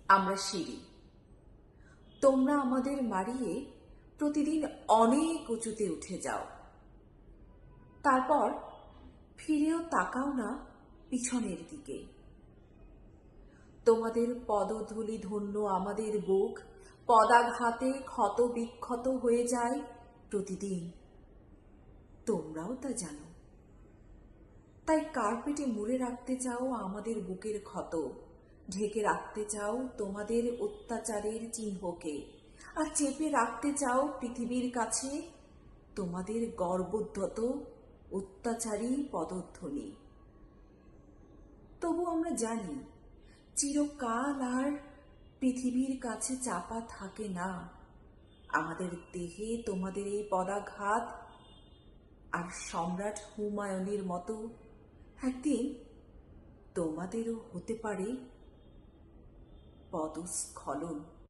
আমরা সিঁড়ি, তোমরা আমাদের মারিয়ে প্রতিদিন অনেক উঁচুতে উঠে যাও, তারপর ফিরেও তাকাও না পিছনের দিকে। তোমাদের পদধূলি ধন্য আমাদের বুক পদাঘাতে ক্ষত বিক্ষত হয়ে যায় প্রতিদিন, তোমরাও তা জানো। তাই কার্পেটে মুড়ে রাখতে চাও আমাদের বুকের ক্ষত, ঢেকে রাখতে চাও তোমাদের অত্যাচারের চিহ্নকে, আর চেপে রাখতে চাও পৃথিবীর কাছে তোমাদের গর্বোদ্ধত অত্যাচারী পদধ্বনি। তবু আমরা জানি চিরকাল আর পৃথিবীর কাছে চাপা থাকে না আমাদের দেহে তোমাদের এই পদাঘাত, আর সম্রাট হুমায়ুনের মতো একদিন তোমাদেরও হতে পারে পদস্খলন।